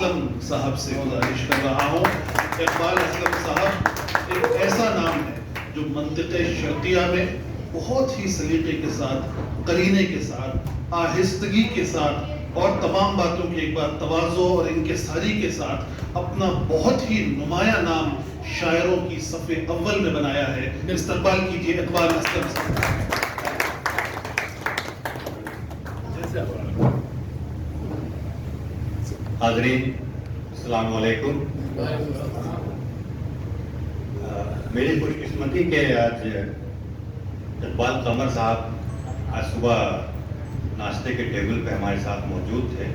اسلم صاحب سے گزارش کر رہا ہوں. اقبال اسلم صاحب ایک ایسا نام ہے جو منطق شرقیہ میں بہت ہی سلیقے کے ساتھ، قرینے کے ساتھ، آہستگی کے ساتھ اور تمام باتوں کے ایک بار تواضع اور انکساری کے ساتھ اپنا بہت ہی نمایاں نام شاعروں کی صف اول میں بنایا ہے. استقبال کیجیے اقبال اسلم صاحب. حاضرین السلام علیکم. میری خوش قسمتی کہ آج اقبال قمر صاحب آج صبح ناشتے کے ٹیبل پہ ہمارے ساتھ موجود تھے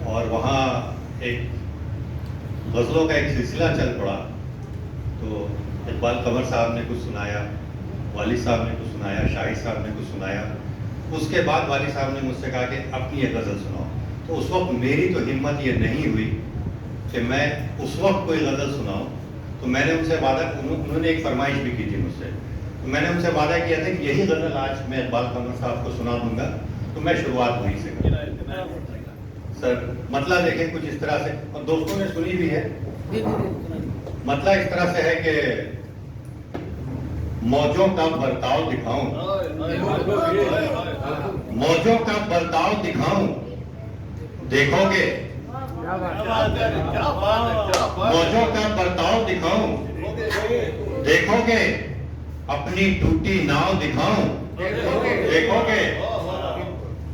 اور وہاں ایک غزلوں کا ایک سلسلہ چل پڑا. تو اقبال قمر صاحب نے کچھ سنایا، والد صاحب نے کچھ سنایا، شاہد صاحب نے کچھ سنایا. اس کے بعد والد صاحب نے مجھ سے کہا کہ اپنی ایک غزل سناؤ. تو اس وقت میری تو ہمت یہ نہیں ہوئی کہ میں اس وقت کوئی غزل سناؤں. تو میں نے ان سے وعدہ، انہوں نے ایک فرمائش بھی کی تھی مجھ سے، تو میں نے ان سے وعدہ کیا تھا کہ یہی غزل آج میں اقبال قمر صاحب کو سنا دوں گا. تو میں شروعات وہیں سے کروں. سر مطلب دیکھیں کچھ اس طرح سے، اور دوستوں نے سنی بھی ہے. مطلب اس طرح سے ہے کہ موجوں کا برتاؤ دکھاؤں، موجوں کا برتاؤ دکھاؤں، دیکھو گے موجوں کا برتاؤ دکھاؤں، دیکھو گے اپنی ٹوٹی ناؤ دکھاؤں، دیکھو گے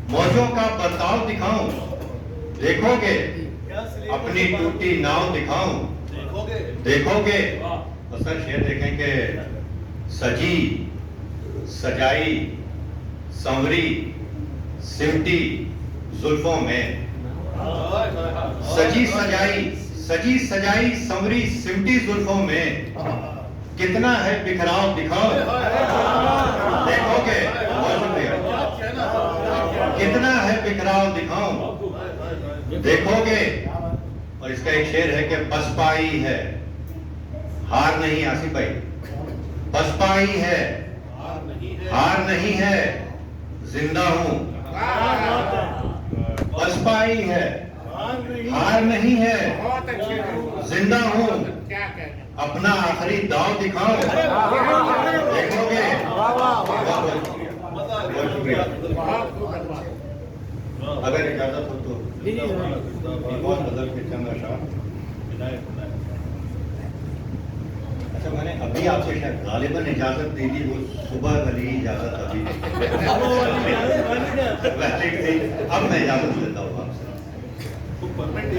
موجوں کا برتاؤ دکھاؤں، دیکھو گے اپنی ٹوٹی ناؤ دکھاؤں، دیکھو گے. اور سر شعر دیکھیں کہ سجی سجائی سنوری سمٹی زلفوں میں، سجی سجائی سنوری سمٹی زلفوں میں، کتنا ہے بکھراؤ دکھاؤ، دیکھو گے کتنا ہے بکھراؤ دکھاؤں، دیکھو گے. اور اس کا ایک شعر ہے کہ بس پائی ہے ہار نہیں، آصف بھائی، بس پائی ہے ہار نہیں ہے، زندہ ہوں. بس پائی ہے ہار نہیں ہے، زندہ ہوں. اپنا آخری داؤ دکھاؤ، دیکھو گے. بہت شکریہ. اگر اجازت ہو تو بہت غزل کے چند اشعار. اچھا میں نے ابھی آپ سے شاید غالباً اجازت دی تھی، وہ صبح والی اجازت ابھی اب میں اجازت لیتا ہوں آپ سے.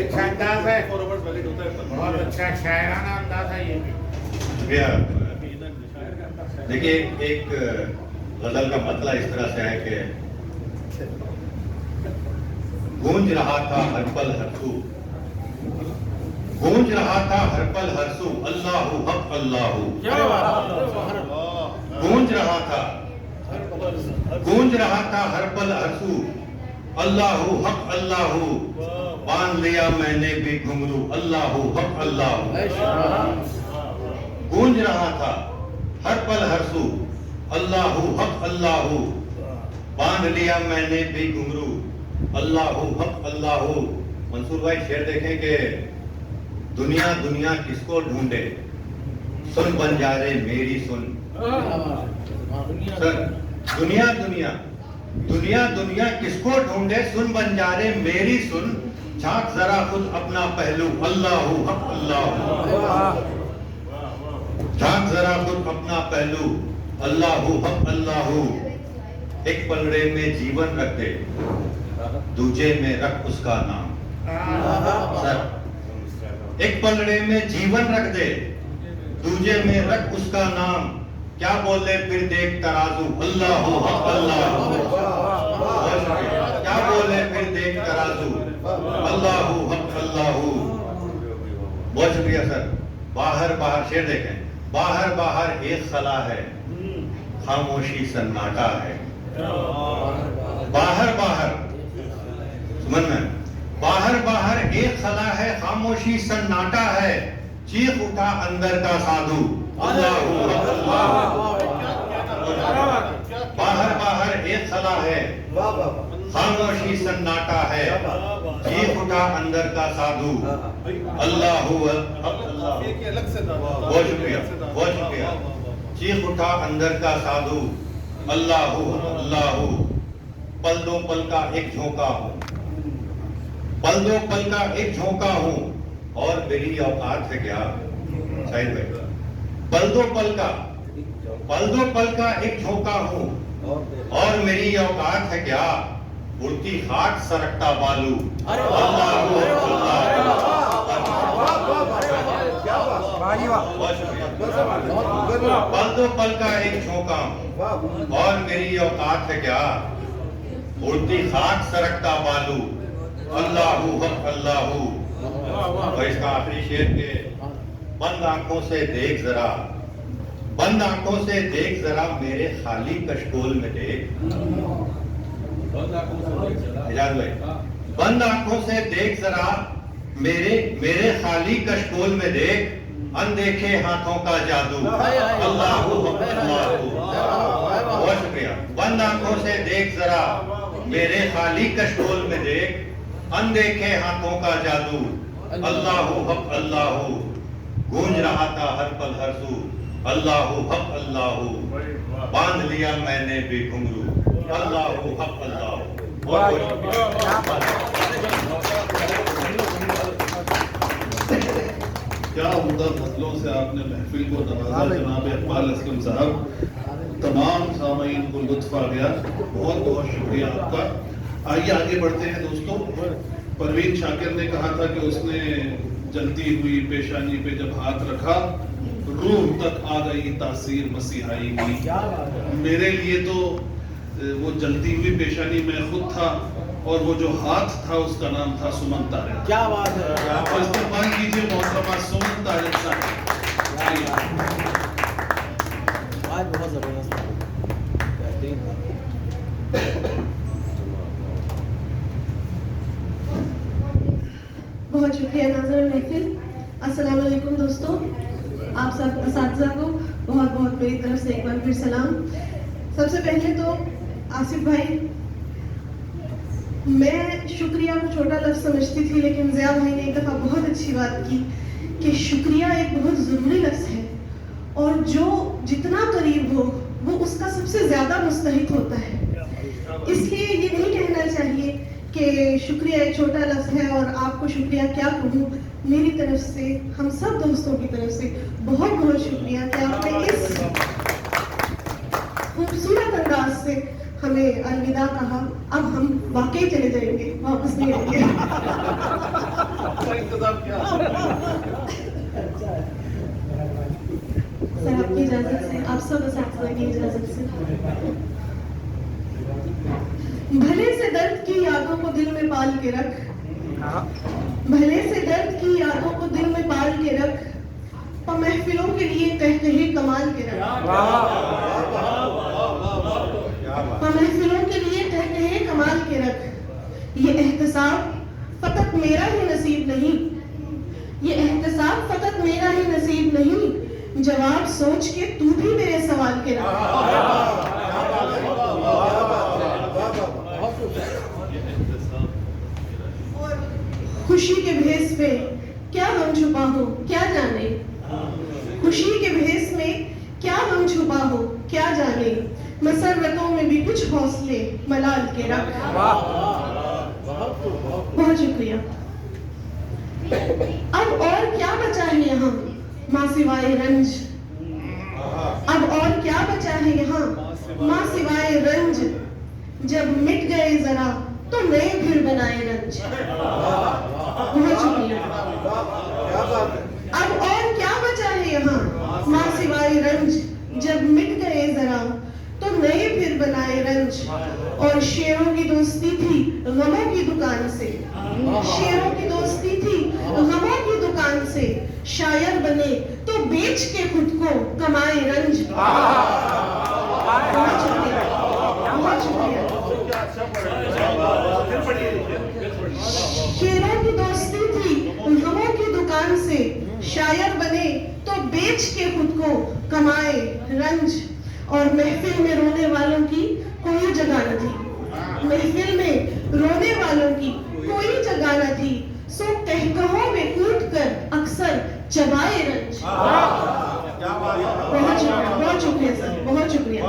اچھا انداز ہے، بہت اچھا شاعرانہ انداز ہے یہ بھی. شکریہ. دیکھیے ایک غزل کا مطلب اس طرح سے ہے کہ گونج رہا تھا ہر پل ہر سو، گونج رہا تھا ہر پل ہر سو، اللہ حق اللہ. گونج رہا تھا ہر پل ہر سو، اللہ حق اللہ. باندھ لیا میں نے بھی گھنگرو، اللہ حق اللہ. گونج رہا تھا ہر پل ہر سو، اللہ حق اللہ. باندھ لیا میں نے بھی گھنگرو، اللہ حق اللہ. منصور بھائی شعر دیکھیں کہ دنیا دنیا کس کو ڈھونڈے، سن بنجارے میری سن. سر دنیا دنیا کس کو ڈھونڈے، سن بنجارے میری سن. جھانک ذرا خود اپنا پہلو، اللہ حق اللہ. جھانک ذرا خود اپنا پہلو، اللہ حق اللہ. ایک پلڑے میں جیون رکھ دے، دوجے میں رکھ اس کا نام. سر ایک پلڑے میں جیون رکھ دے، دوجے میں رکھ اس کا نام. کیا بولے پھر دیکھ ترازو، اللہ حق اللہ. کیا بولے پھر دیکھ ترازو، اللہ حق اللہ. بہت شکریہ سر. باہر باہر شعر دیکھیں. باہر باہر ایک خلا ہے، خاموشی سناٹا ہے. باہر باہر سمجھ میں، باہر باہر ایک خلا ہے، خاموشی سناٹا ہے. چیخ اٹھا اندر کا سادھو، اللہ حق اللہ. باہر باہر ایک خلا ہے، खामोशी सन्नाटा है, चीख उठा अंदर का साधु, अल्लाहू अल्लाह। एक अलग से था। बहुत शुक्रिया, बहुत शुक्रिया। चीख उठा अंदर का साधु, अल्लाहू अल्लाहू। पल दो पल का एक झोंका हूँ, पल दो पल का एक झोंका हूँ, और मेरी औकात है क्या? शाहिद भाई, पल दो पल का एक झोंका हूँ, और मेरी औकात है क्या? उड़ती खाक सरकता बालू, अल्लाहू अल्लाह। पल दो पल का एक झोंका हूँ, और मेरी औकात है क्या? उड़ती खाक सरकता बालू, अल्लाहू अल्लाहू। और इसका आखिरी शेर के बंद आंखों से देख जरा, बंद आंखों से देख जरा मेरे खाली कशकोल में देख। इजाज भाई, बंद आंखों से देख जरा मेरे खाली कशकोल में देख, अनदेखे हाथों का जादू, अल्लाहू अल्लाहू। बहुत शुक्रिया। बंद आंखों से देख जरा मेरे खाली कशकोल में देख, अनदेखे हाथों का जादू, अल्लाहू हक अल्लाहू। गूंज रहा था हर पल हर सू, अल्लाहू हक अल्लाहू। बांध लिया मैंने भी घुंघरू, अल्लाहू हक अल्लाहू। क्या उम्दा गज़लों से आपने महफिल को नवाजा जनाब इकबाल असलम साहब। तमाम सामीन को लुत्फ आ गया, बहुत बहुत शुक्रिया आपका। आइए आगे बढ़ते हैं दोस्तों। परवीन शाकिर ने कहा था कि उसने जलती हुई पेशानी पे जब हाथ रखा, रूह तक आ गई तासीर मसीहाई की। मेरे लिए तो वो जलती हुई पेशानी में खुद था, और वो जो हाथ था उसका नाम था सुमन तारिक। क्या बात है, तो इस्तेमाल कीजिए मोहतरमा सुमन तारिक साहब। आज बहुत जबरदस्त था, बेहतरीन था। बहुत शुक्रिया नाज़रीन महफिल। अस्सलाम वालेकुम दोस्तों, आप सब असातिज़ा को बहुत बहुत मेरी तरफ से एक बार फिर सलाम। सबसे पहले तो आसिफ भाई, मैं शुक्रिया को छोटा लफ्ज़ समझती थी, लेकिन ज़िया भाई ने एक दफ़ा बहुत अच्छी बात की कि शुक्रिया एक बहुत ज़रूरी लफ्ज़ है, और जो जितना करीब हो वो उसका सबसे ज़्यादा मुस्तहिक होता है। इसलिए ये नहीं कहना चाहिए कि शुक्रिया एक छोटा लफ्ज़ है और आपको शुक्रिया क्या कहूँ। मेरी तरफ से, हम सब दोस्तों की तरफ से बहुत बहुत शुक्रिया कि आपने इस खूबसूरत अंदाज से हमें अलविदा कहा। अब हम वाकई चले जाएंगे, वापस नहीं आएंगे। सर आपकी इजाजत से, आप सब असातिज़ा की इजाजत से, भले से दर्द की यादों को दिल में पाल के रख, भले से दर्द की यादों को दिल में पाल के रख, और महफिलों के लिए कह कमाल के रख, और महफिलों के लिए कह कमाल के रख। ये एहतसाब फकत मेरा ही नसीब नहीं, ये एहतसाब फकत मेरा ही नसीब नहीं, जवाब सोच के तू भी मेरे सवाल के रख। खुशी के भेस में क्या गम छुपा हो क्या जाने, खुशी के भेस में क्या गम छुपा हो क्या जाने, मसरतों में भी कुछ हौसले मलाल के रख। बहुत शुक्रिया। अब और क्या बचा है यहाँ माँ सिवाय रंज, अब और क्या बचा है यहाँ माँ सिवाय रंज, जब मिट गए जरा तो नए फिर बनाए रंज। बहुत शुक्रिया। अब और क्या बचा है यहाँ माँ सिवाय रंज, जब मिट गए जरा तो नए फिर बनाए रंज। और शेरों की दोस्ती थी गमों की दुकान से, शेरों की दोस्ती थी गमों की दुकान से, शायर बने तो बेच के खुद को कमाए रंज। बहुत शुक्रिया, बहुत शुक्रिया। शेरों की दोस्ती थी गमों की दुकान से, शायर बने तो बेच के खुद को कमाए रंज। और महफिल में रोने वालों की कोई जगह न थी, महफिल में रोने वालों की कोई जगह न थी, सो कहकहों में कूद कर अक्सर चबाए रंज। बहुत शुक्रिया सर, बहुत शुक्रिया।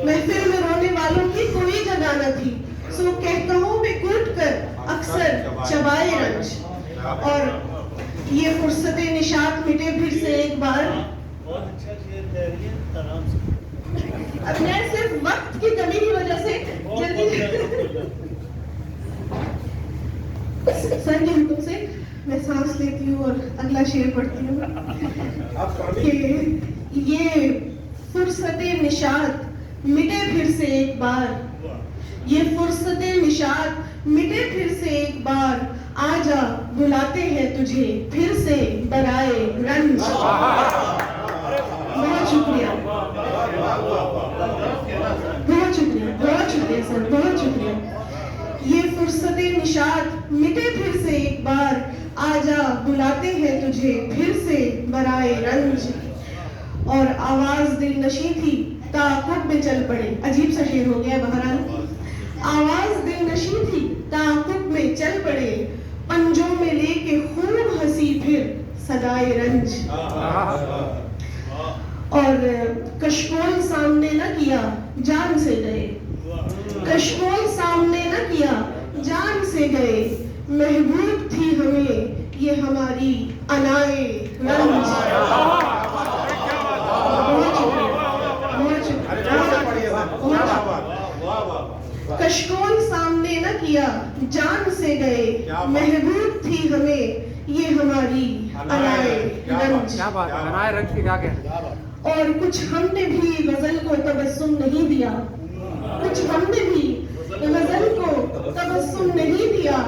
महफिल में रोने वालों की कोई जगह न थी, सो कहकहों में कूद कर अक्सर चबाए रंज। और ये फुर्सते निशात मिटे फिर से एक बार। अब मैं सिर्फ वक्त की कमी की वजह से जल्दी सर के हुक्म से मैं सांस लेती हूँ और अगला शेर पढ़ती हूँ कि ये फुर्सते निशात मिटे फिर से एक बार, ये फुर्सते निशात मिटे फिर से एक बार, आजा बुलाते हैं तुझे फिर से बराए रंज। बहुत शुक्रिया, बहुत शुक्रिया, बहुत शुक्रिया सर, बहुत शुक्रिया। ये फुर्सते निशात मिटे फिर से एक बार, आजा बुलाते हैं तुझे फिर से बराए रंज। और आवाज दिल नशी थी ताक़ुब में चल पड़े। अजीब सा शेर हो गया बहरहाल। आवाज दिल नशी थी ताक़ुब में चल पड़े, पंजों में लेके खूब हंसी फिर सदाए रंज। और कशकोल सामने न किया जान से गए, कशकोल सामने न किया जान से गए, महबूब थी हमें ये हमारी अनाए रंज। कशकोल सामने न किया जान से गए, महबूब थी हमें ये हमारी अनाए रंज। क्या बात है, अनाए रंज की क्या कहना। और कुछ हमने भी गजल को तबस्सुम नहीं दिया, कुछ हमने भी गजल को तबस्सुम नहीं दिया,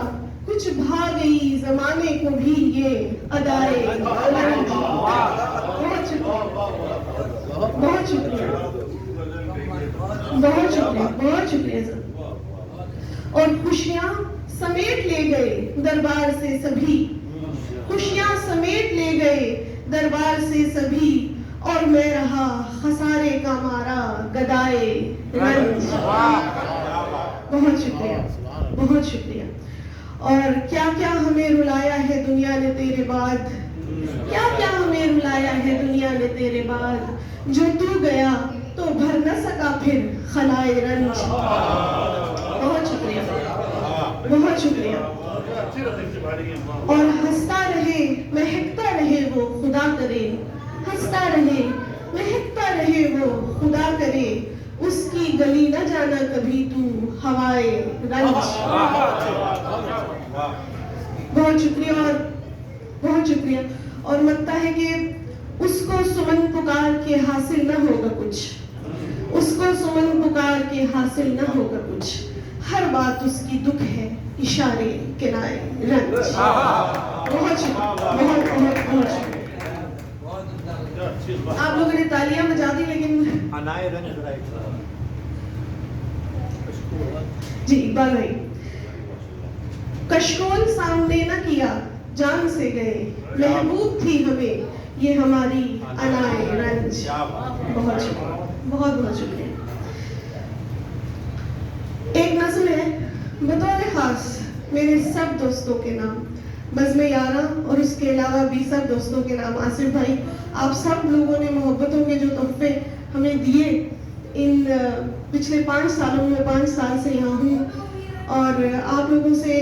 कुछ भा गई जमाने को भी ये अदाए रंज। बहुत शुक्रिया, बहुत शुक्रिया, बहुत शुक्रिया, बहुत शुक्रिया सर। और खुशियां समेट ले गए दरबार से सभी, खुशियां समेट ले गए दरबार से सभी, और मैं रहा खसारे का मारा गदाए रंज। बहुत शुक्रिया, बहुत शुक्रिया। और क्या क्या हमें रुलाया है दुनिया ने तेरे बाद, क्या क्या हमें रुलाया है दुनिया ने तेरे बाद, जो तू गया तो भर न सका फिर खलाए रंज। बहुत शुक्रिया, बहुत शुक्रिया। और हंसता रहे महकता रहे वो खुदा करे, हंसता रहे महकता रहे वो खुदा करे, उसकी गली न जाना कभी तू हवाए रंज। बहुत शुक्रिया, और बहुत शुक्रिया। और लगता है कि उसको सुमन पुकार के हासिल न होगा कुछ, उसको सुमन पुकार के हासिल न होगा कुछ, हर बात उसकी दुख है इशारे किनारे रंज। बहुत शुक्रिया, बहुत बहुत बहुत शुक्रिया। आप लोगों ने तालियां बजा दी, लेकिन अनाए रंज जी इकबाल भाई, कशकोल सामने न किया जान से गए, महबूब थी हमें ये हमारी अनाए रंज। बहुत शुक्रिया, बहुत बहुत शुक्रिया। एक नज़्म है बतौर खास मेरे सब दोस्तों के नाम, बज़्म यारा और उसके अलावा भी सब दोस्तों के नाम। आसिफ भाई, आप सब लोगों ने मोहब्बतों के जो तोहफे हमें दिए इन पिछले 5 सालों में, 5 साल से यहाँ हूँ, और आप लोगों से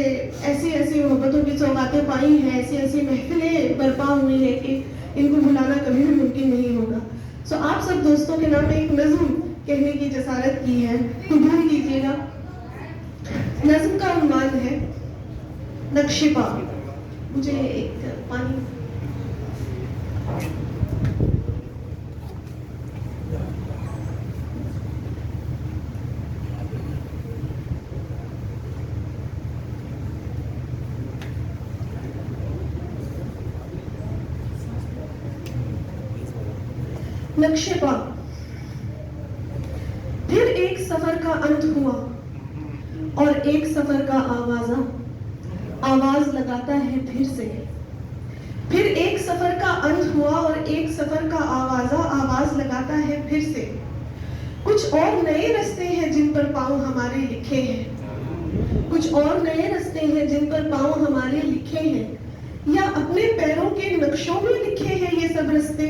ऐसी ऐसी मोहब्बतों की सौगातें पाई हैं, ऐसी ऐसी महफिलें बर्पा हुई हैं कि इनको भुलाना कभी भी मुमकिन नहीं होगा। सो आप सब दोस्तों के नाम एक नज़्म कहने की जसारत की है, कबूल कीजिएगा। नज़्म का उन्वान है नक्शे पा। मुझे एक पानी। नक्शे पा। फिर एक सफर का अंत हुआ और एक सफर का आवाज़ा आवाज लगाता है फिर से। फिर एक सफर का अंत हुआ और एक सफर का आवाज़ा आवाज लगाता है फिर से। कुछ और नए रास्ते हैं जिन पर पाँव हमारे लिखे हैं, कुछ और नए रास्ते हैं जिन पर पाँव हमारे लिखे हैं, या अपने पैरों के नक्शों में लिखे हैं ये सब रास्ते।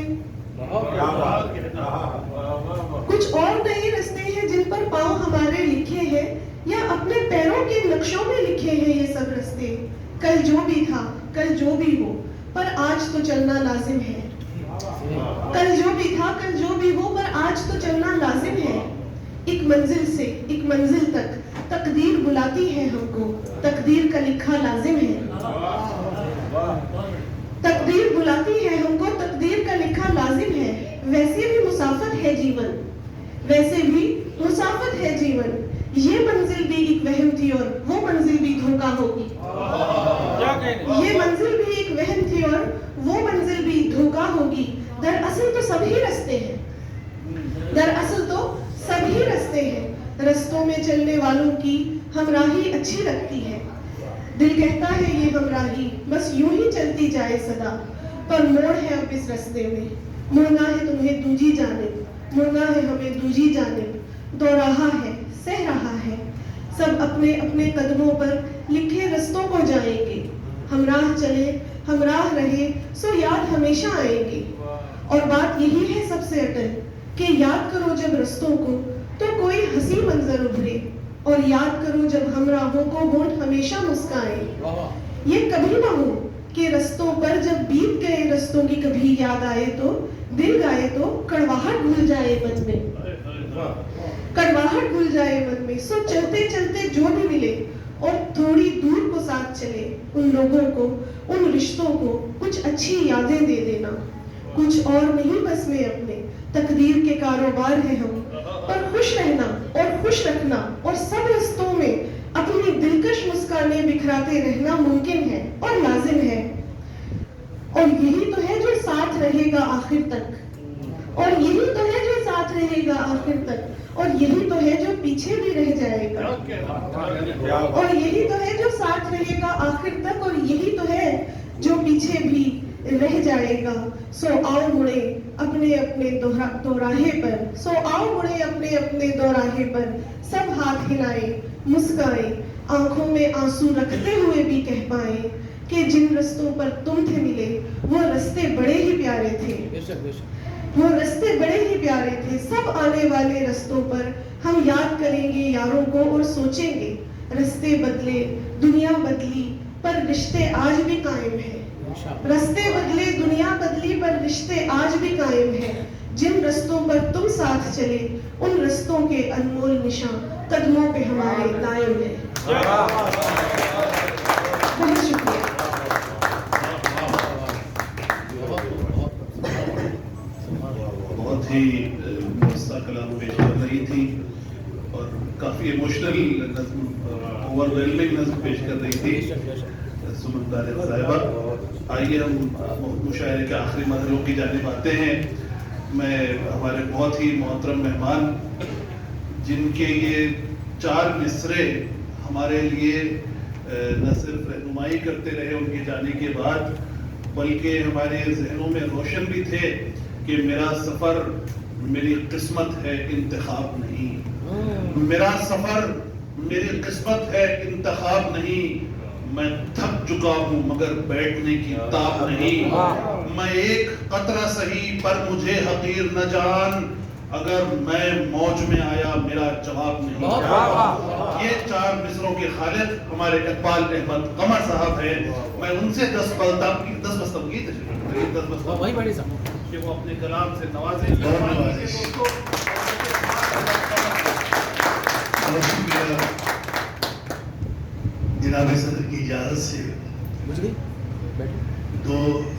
कुछ और नए रास्ते हैं जिन पर पाँव हमारे लिखे हैं, या अपने पैरों के नक्शों में लिखे हैं ये सब रास्ते। कल जो भी था, कल जो भी हो, पर आज तो चलना लाजिम है। कल जो भी था, कल जो भी हो, पर आज तो चलना लाजिम है। एक मंजिल से एक मंजिल तक तकदीर बुलाती है हमको, तकदीर का लिखा लाजिम है। तकदीर बुलाती है हमको, तकदीर का लिखा लाजिम है। वैसे भी मुसाफत है जीवन, वैसे भी मुसाफत है जीवन। ये मंजिल भी एक वहम थी और वो मंजिल भी धोखा होगी। ये मंजिल भी एक वहम थी और वो मंजिल भी धोखा होगी। दरअसल तो सभी रास्ते हैं, दरअसल तो सभी रास्ते हैं। रास्तों में चलने वालों की हमराही अच्छी लगती है। दिल कहता है ये हमराही बस यूं ही चलती जाए सदा, पर मोड़ है अब इस रास्ते में। मुड़ना है तुम्हें दूजी जानिब, मुड़ना है हमें दूजी जानिब। दोराहा है, सह रहा है, सब अपने अपने कदमों पर लिखे रास्तों को जाएंगे। हमराह चले, हमराह रहे, सो याद हमेशा आएंगे। और बात यही है सबसे अटल कि याद करो जब रास्तों को तो कोई हंसी मंजर उभरे, और याद करो जब हमराहों को होंठ हमेशा मुस्काए। ये कभी ना हो कि रास्तों पर जब बीत गए रास्तों की कभी याद आए तो दिल गाए तो कड़वाहट भूल जाए मन में, कड़वाहट भूल जाए मन में। सो चलते चलते जो भी मिले और थोड़ी दूर को साथ चले, उन लोगों को, उन रिश्तों को कुछ अच्छी यादें दे देना। कुछ और नहीं बस में अपने, तकदीर के कारोबार है हम, पर खुश रहना और खुश रखना और सब रास्तों में अपनी दिलकश मुस्कानें बिखराते रहना मुमकिन है और लाजिम है। और यही तो है जो साथ रहेगा आखिर तक, और यही तो है जो साथ रहेगा आखिर तक, और यही तो है जो पीछे भी रह जाएगा, और यही तो है जो साथ रहेगा आखिर तक, और यही तो है जो पीछे भी रह जाएगा। सो आओ मुड़े अपने अपने दोराहे पर, सो आओ मुड़े अपने अपने दोराहे पर। सब हाथ हिलाए, मुस्काए, आंखों में आंसू रखते हुए भी कह पाए कि जिन रास्तों पर तुम थे मिले वो रास्ते बड़े ही प्यारे थे, वो रास्ते बड़े ही प्यारे थे। सब आने वाले रास्तों पर हम याद करेंगे यारों को और सोचेंगे रास्ते बदले, दुनिया बदली, पर रिश्ते आज भी कायम है। रास्ते बदले, दुनिया बदली, पर रिश्ते आज भी कायम है। जिन रास्तों पर तुम साथ चले उन रास्तों के अनमोल निशान कदमों पे हमारे कायम है। बहुत शुक्रिया। बहुत ही मुस्ता कलाम पेश कर रही थी और काफी इमोशनल नज़्म, ओवरवेलमिंग नज़्म पेश कर रही थी सुमन तारिक साहिबा। आइए हम मुशायरे के आखिरी मरहलों की जानिब आते हैं। मैं हमारे बहुत ही मोहतरम मेहमान जिनके ये 4 मिसरे हमारे लिए न सिर्फ रहनुमाई करते रहे उनके जाने के बाद, बल्कि हमारे जहनों में रोशन भी थे कि मेरा सफ़र मेरी किस्मत है, इंतखाब नहीं। मेरा सफ़र मेरी किस्मत है, इंतखाब नहीं। मैं थक चुका हूँ मगर बैठने की ताब नहीं। मैं एक कतरा सही पर मुझे हकीर न जान, अगर मैं मौज में आया मेरा जवाब नहीं। ये 4 मिसरों के खालिद हमारे इकबाल अहमद कमर साहब हैं। मैं उनसे 10 बस तमकीद कि वो अपने कलाम से नवाजे। जनाब सदर की इजाज़त से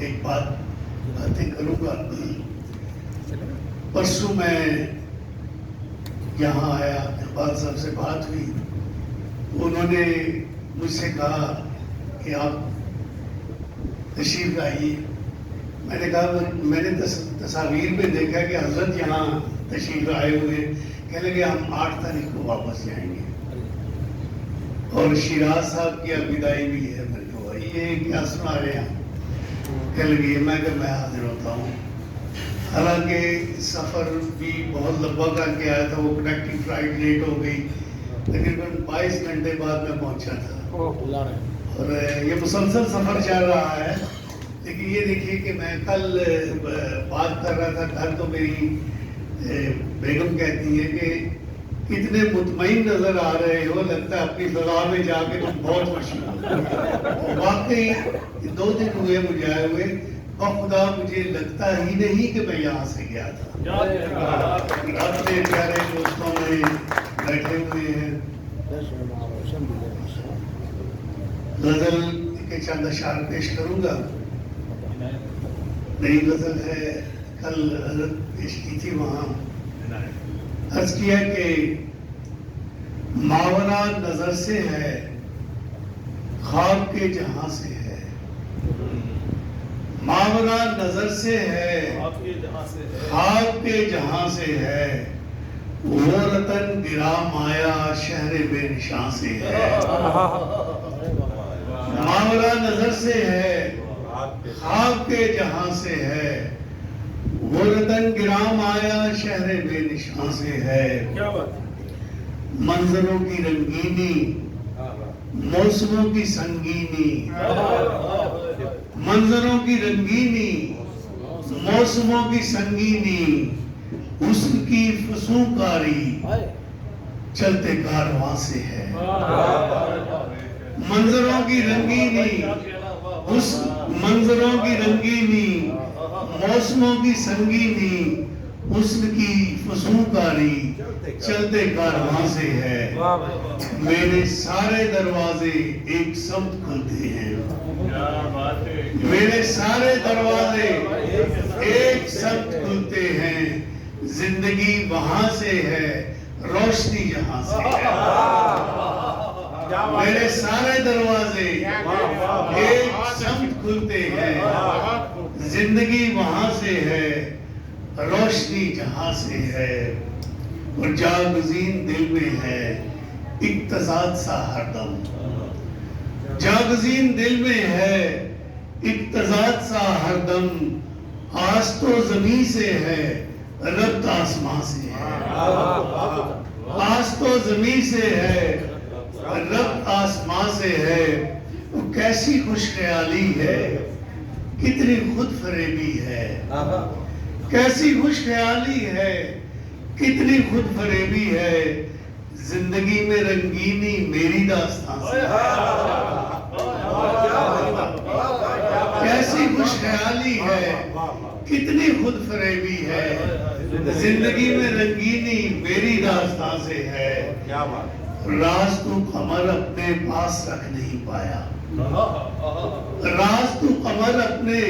एक बातें करूँगा। परसों मैं यहाँ आया, इकबाल साहब से बात हुई, उन्होंने मुझसे कहा कि आप तशरीफ लाइए। मैंने कहा मैंने तस्वीर में देखा कि हजरत यहाँ तशरीफ आए हुए, कहने लगे हम 8 तारीख को वापस जाएंगे और शिराज साहब की विदाई भी है। मैंने कहा ये क्या सुना रहे हैं? कह लगी मैं हाजिर होता हूँ। हालांकि सफ़र भी बहुत लंबा करके आया था, वो कनेक्टिंग फ्लाइट लेट हो गई, तकरीबन 22 घंटे बाद मैं पहुंचा था। और ये मुसलसल सफ़र चल रहा है। लेकिन ये देखिए कि मैं कल बात कर रहा था घर, तो मेरी बेगम कहती है कि कितने मुतमईन नजर आ रहे हो, लगता है अपनी फजा में जाके तुम बहुत खुश हो। वाकई 2 दिन हुए मुझे आए हुए, खुदा मुझे लगता ही नहीं कि मैं यहाँ से गया था। अपने प्यारे दोस्तों में बैठे हुए हैं। गजल के चंद अशार पेश करूंगा। नई गजल है, कल हजरत पेश की थी वहां। अर्ज किया कि मावरा नजर से है, ख्वाब के जहां से है, मावरा नजर से है, ख्वाब के जहां से है, वो रतन गिरा माया शहर बेनिशां से है। मावरा नजर से है, ख्वाब के जहां से है, वो रतन गिरा माया शहर बेनिशां से है। मंजरों की रंगीनी, मौसमों की संगीनी, मंजरों की रंगीनी, मौसमों की संगीनी, उसकी फसूकारी चलते कारवां से है। मंजरों की रंगीनी, उस मंजरों की रंगीनी, मौसमों की संगीनी, हुस्न की फसूकारी चलते कारवां से है। मेरे सारे दरवाजे एक समत खुलते हैं, मेरे सारे दरवाजे एक समत खुलते हैं, जिंदगी वहां से है, रोशनी जहां से है। मेरे सारे दरवाजे एक समत खुलते हैं, जिंदगी वहां से है, रोशनी जहां से है। और जागज़ीन दिल में है इक्तज़ाद सा हरदम, जागज़ीन दिल में है इक्तज़ाद सा हरदम, आस तो ज़मीं से है, रब्त आसमां से है। आस तो ज़मीं से है, रब्त आसमां से है। वो कैसी खुशख्याली है, कितनी खुद फरेबी है, कैसी खुशख्याली है, कितनी खुद फरेबी है। जिंदगी में रंगीनी मेरी दास्तां से है। कैसी खुशख्याली है, कितनी खुद फरेबी है, जिंदगी में रंगीनी मेरी दास्तां से है। राज तू कमर अपने पास रख नहीं पाया, राज तू कमर अपने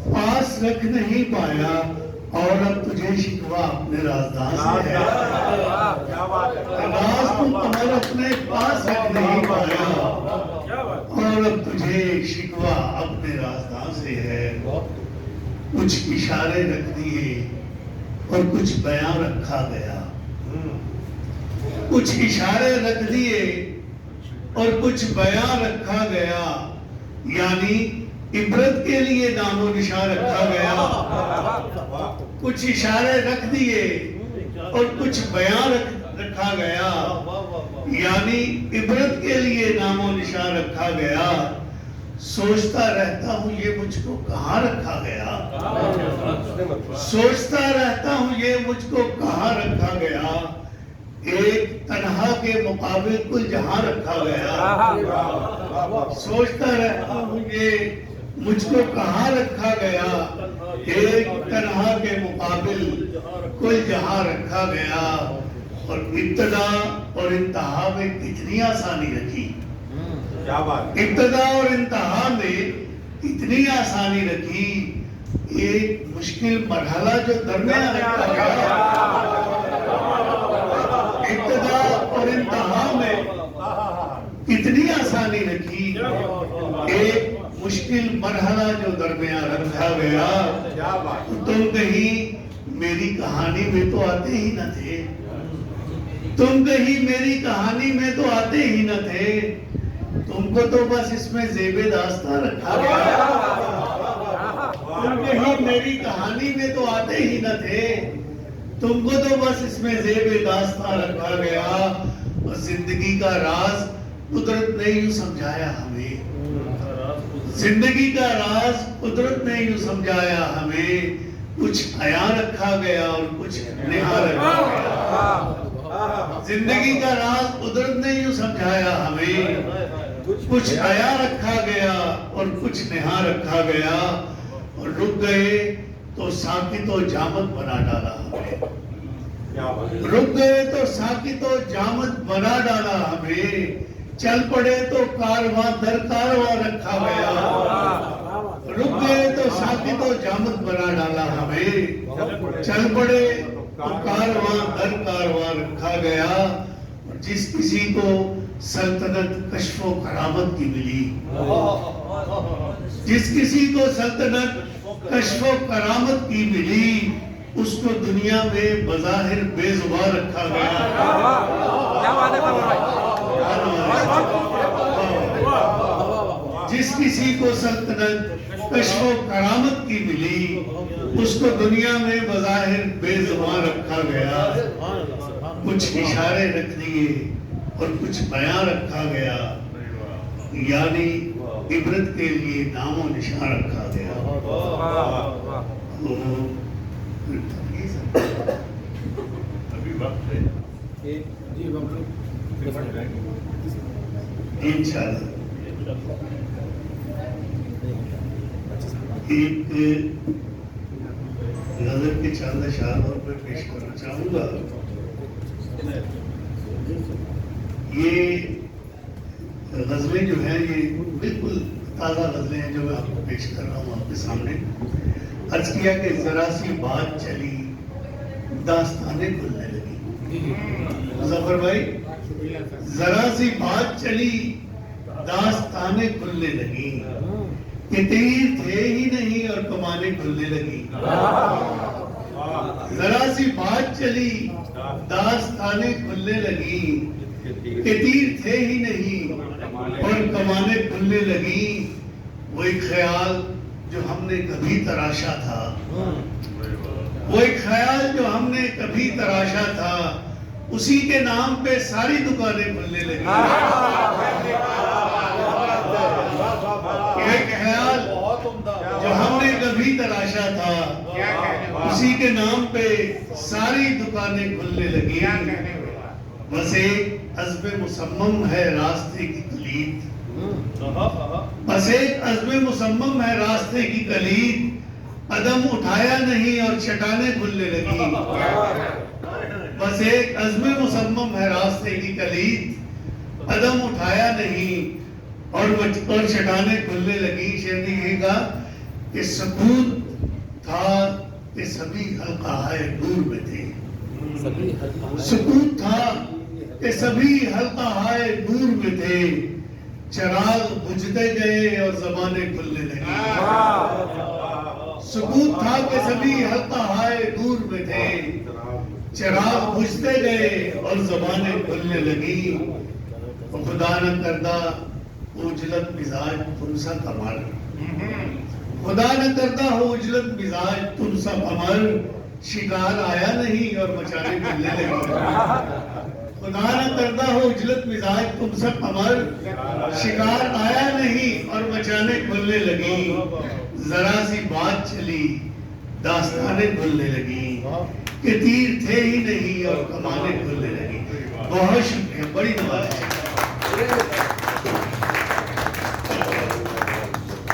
पास रख नहीं पाया, और अब तुझे शिकवा अपने राजदान से है। राज तू कमर अपने पास रख नहीं पाया, और अब तुझे शिकवा अपने राजदान से है। कुछ इशारे रख दिए और कुछ बयां रखा गया, कुछ इशारे रख दिए और कुछ बयां रखा गया, यानी इबरत के लिए नामो निशान रखा गया। कुछ इशारे रख दिए और कुछ बयां रखा गया, यानी इबरत के लिए नामो निशान रखा गया। सोचता रहता हूँ ये मुझको कहाँ रखा गया, सोचता रहता हूँ ये मुझको कहाँ रखा गया। एक तन्हा के मुकाबिल कुल जहां रखा गया। सोचता रहता हूँ ये मुझको कहाँ रखा गया, एक तन्हा के मुकाबिल कुल जहां रखा गया। और इब्तदा और इंतहा में कितनी आसानी रखी, क्या बात। इब्तदा और इंतहा में कितनी आसानी रखी। एक मुश्किल मरहला जो दरमियान रखा गया, इब्तदा और इंतहा में कितनी आसानी रखी। एक मुश्किल मरहला जो दरमियान रखा गया। तुम कहीं मेरी कहानी में तो आते ही न थे, तुम कहीं मेरी कहानी में तो आते ही न थे। तुमको तो बस इसमें ज़ेबे दास्तां रखा गया। तुम कहीं मेरी कहानी में तो आते ही न थे, तुमको तो बस इसमें ज़ेब दास्तां रखा गया, और जिंदगी का राज कुदरत ने यूं समझाया हमें, जिंदगी का राज कुदरत ने यूं समझाया हमें, कुछ हया रखा गया और कुछ नेहा रखा गया। जिंदगी का राज कुदरत ने यूं समझाया हमें, कुछ हया रखा गया और कुछ नेहा रखा गया, और रुक गए तो साकित व जामत बना डाला हमें, रुक गए तो साकित व जामत बना डाला हमें, चल पड़े तो कारवां दर कारवां रखा गया, रुक गए तो साकित व जामत बना डाला हमें, चल पड़े तो कारवां दर कारवां रखा गया। और जिस किसी को सल्तनत कश्फो करामत की मिली, जिस किसी को सल्तनत कश्फो करामत की मिली, उसको दुनिया में बज़ाहिर बेजुबान रखा गया। क्या बात है कमर भाई। जिस किसी को सल्तनत कश्फो करामत की मिली, उसको दुनिया में बज़ाहिर बेजुबान रखा गया, कुछ इशारे रख दिए और कुछ बयां रखा गया, यानी इबरत के लिए नामो निशान रखा गया। अभी वक्त है इंशाअल्लाह एक नजर के चांद शाह और मैं पेश करना चाहूंगा। ये गजलें जो हैं ये बिल्कुल ताज़ा गजलें हैं जो मैं आपको पेश कर रहा हूँ आपके सामने। अर्ज किया कि जरा सी बात चली दास्तानें खुलने लगी। मुजफ्फर भाई, जरा सी बात चली दास्तानें खुलने लगी, कि तीर थे ही नहीं और कमाने खुलने लगी। जरा सी बात चली दास्तानें खुलने लगी, कि तीर थे ही नहीं और कमाने खुलने लगी। वो एक ख्याल जो हमने कभी तराशा था, वो एक ख्याल जो हमने कभी तराशा था, उसी के नाम पे सारी दुकानें खुलने लगी। एक ख्याल जो हमने कभी तराशा था, उसी के नाम पे सारी दुकानें खुलने लगी। बस एक अज़्म मुसम्मम है रास्ते की कलीद, बस एक अज़्म मुसम्मम है रास्ते की कलीद, कदम उठाया नहीं और चट्टानें खुलने लगी। बस एक अज़्म मुसम्मम है रास्ते की कलीद, कदम उठाया नहीं और चट्टानें खुलने लगी। शेर ने ये कहा कि सबूत था कि सभी हल्का है नूर में थे, सबूत था कि सभी हल्का है नूर में थे, चराग बुझते गए और ज़बानें खुलने लगी। सबूत था कि सभी हल्का है नूर में थे, चराग बुझते गए और ज़बानें खुलने लगी। खुदा न करदा उजलत मिजाज तुम सा कमर, खुदा न करदा हो उजलत मिजाज तुम सा कमर, शिकार आया नहीं और मचाने खुलने लगी। खुदा न करदा हो उजलत मिजाज तुम सा कमर, शिकार आया नहीं और मचाने खुलने लगी। जरा सी बात चली दास्तानें खुलने लगी, कि तीर थे ही नहीं और कमाने खुलने लगी। बहुत शुक्रिया, बड़ी नवाज़ी।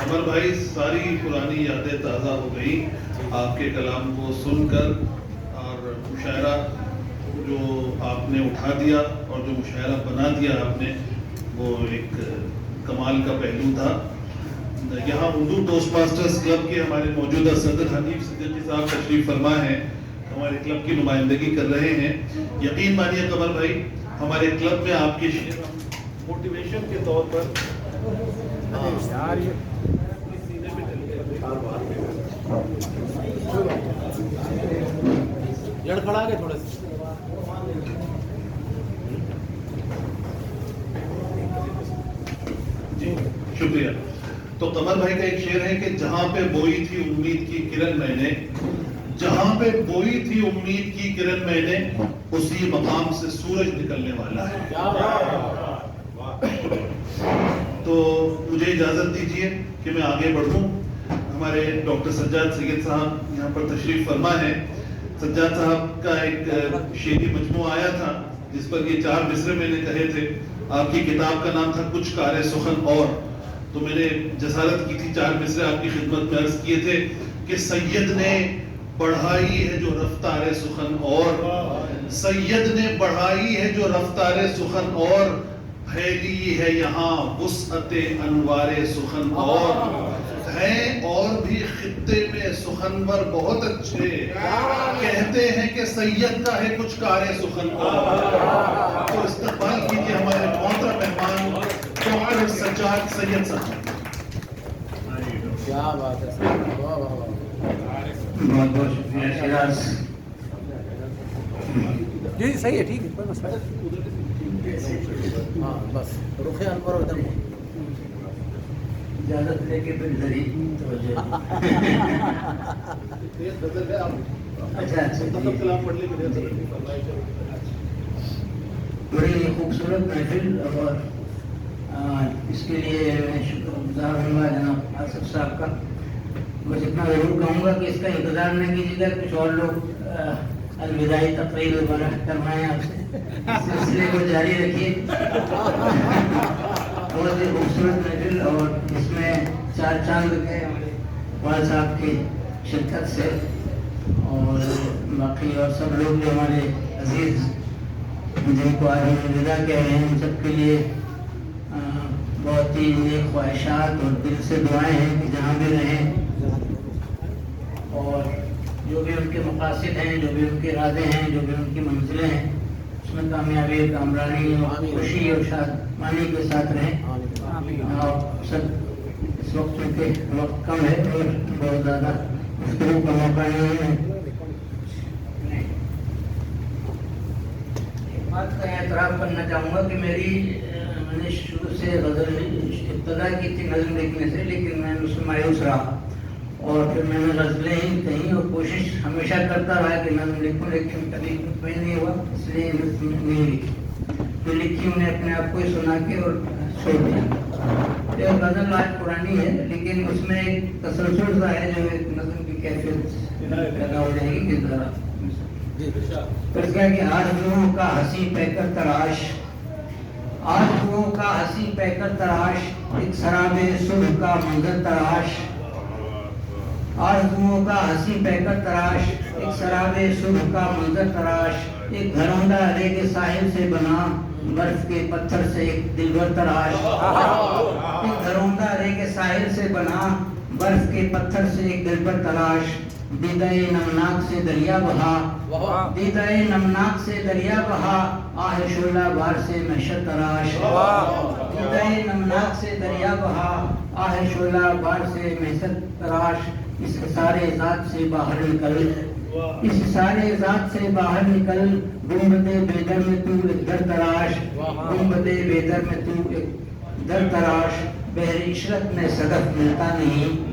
अमर भाई, सारी पुरानी यादें ताज़ा हो गई आपके कलाम को सुनकर, और मुशायरा जो आपने उठा दिया और जो मुशायरा बना दिया आपने, वो एक कमाल का पहलू था। यहाँ उर्दू टोस्ट मास्टर्स क्लब के हमारे मौजूदा सदर हनीफ सिद्दीकी साहब तशरीफ फरमा हैं, हमारे क्लब की नुमाइंदगी कर रहे हैं। यकीन मानिए कमर भाई, हमारे क्लब में आपके शेर मोटिवेशन के तौर पर यार ये जड़ खड़ा के थोड़े से जी शुक्रिया। تو قمر بھائی کا ایک شعر ہے کہ جہاں پہ بوئی تھی امید کی کرن میں نے، جہاں پہ بوئی تھی امید کی کرن میں نے، اسی مقام سے سورج نکلنے والا ہے۔ تو مجھے اجازت دیجیے کہ میں آگے بڑھوں۔ ہمارے ڈاکٹر سجاد سید صاحب یہاں پر تشریف فرما ہے۔ سجاد صاحب کا ایک شعری مجموعہ آیا تھا جس پر یہ 4 مصرے میں نے کہے تھے۔ آپ کی کتاب کا نام تھا کچھ کار سخن اور، تو میں نے جسارت کی تھی 4 مصرے آپ کی خدمت میں عرض کیے تھے کہ سید نے بڑھائی ہے جو رفتار سخن اور، سید نے بڑھائی ہے جو رفتار سخن اور، پھیلی ہے یہاں وسعت انوار سخن اور، ہیں اور بھی خطے میں سخنور بہت اچھے، کہتے ہیں کہ سید کا ہے کچھ کار سخن اور۔ تو استقبال کیجیے ہمارے محترم مہمان ڈاکٹر سجاد سید صاحب۔ کیا بات ہے، واہ واہ واہ۔ بہت بہت شکریہ شیراز۔ جی صحیح ہے، ٹھیک ہے، کوئی مسئلہ نہیں۔ ہاں بس رخ انور ادھر اجازت لے کے پھر ادھر ہی توجہ۔ اچھا اچھا، بڑی خوبصورت محفل، اور اس کے لیے میں شکر گزار ہوں گا جناب آصف صاحب کا۔ بس اتنا ضرور کہوں گا کہ اس کا انتظار نہ کیجیے گا، کچھ اور لوگ الوداعی تقریر وغیرہ کرنا ہے آپ سے، اس سلسلے کو جاری رکھیے۔ بہت ہی خوبصورت محفل، اور اس میں 4 چاند گئے ہمارے والد صاحب کی شرکت سے، اور باقی اور سب لوگ جو ہمارے عزیز جن کو آج ہم الوداع کہہ رہے ہیں، ان سب کے لیے بہت ہی نیک خواہشات اور دل سے دعائیں ہیں کہ جہاں بھی رہیں، اور جو بھی ان کے مقاصد ہیں، جو بھی ان کے ارادے ہیں، جو بھی ان کی منزلیں ہیں، اس میں کامیابی، کامرانی اور خوشی اور شادمانی کے ساتھ رہیں۔ اور سب اس وقت چونکہ وقت کم ہے اور بہت زیادہ گفتگو کا موقع نہیں ہے، ایک بات کا اعتراف کرنا چاہوں گا کہ میں نے شروع سے غزل ابتدا کی تھی نظم لکھنے سے، لیکن میں اس سے مایوس رہا، اور پھر میں نے غزلیں ہی کہیں، اور کوشش ہمیشہ کرتا رہا کہ نظم لکھوں، لیکن کبھی مطمئن نہیں ہوا، اس لیے نہیں لکھی۔ جو لکھی انہیں اپنے آپ کو ہی سنا کے اور چھوڑ دیا۔ یہ غزل آج پرانی ہے، لیکن اس میں ایک تسلسل سا ہے جو ایک نظم کی کیفیت پیدا ہو جائے گی کہ ذرا کر کیا کہ آرزوؤں کا ہنسی پیکر تراش، آرزوؤں کا ہنسی پیکر تراش، ایک سراب صبح کا منظر تراش، آرزوؤں کا ہنسی پیکر تراش، ایک سراب صبح کا منظر تراش، ایک گھروندہ ریگ ساحل سے بنا برف کے پتھر سے ایک دلبر تراش، ایک گھروندہ ریگ ساحل سے بنا برف کے پتھر سے ایک دلبر تراش، دیدہ نمناک سے دریا بہا، دیدہ نمناک سے دریا بہا، آہ شعلہ بار سے محشر تراش، دیدہ نمناک سے دریا بہا، آہ شعلہ بار سے محشر تراش، اس سارے ذات سے باہر نکل، اس سارے ذات سے باہر نکل، گنبد بیدر میں تو ایک در تراش، گنبد بیدر میں تو ایک در تراش، بحر عشرت میں صدف ملتا نہیں،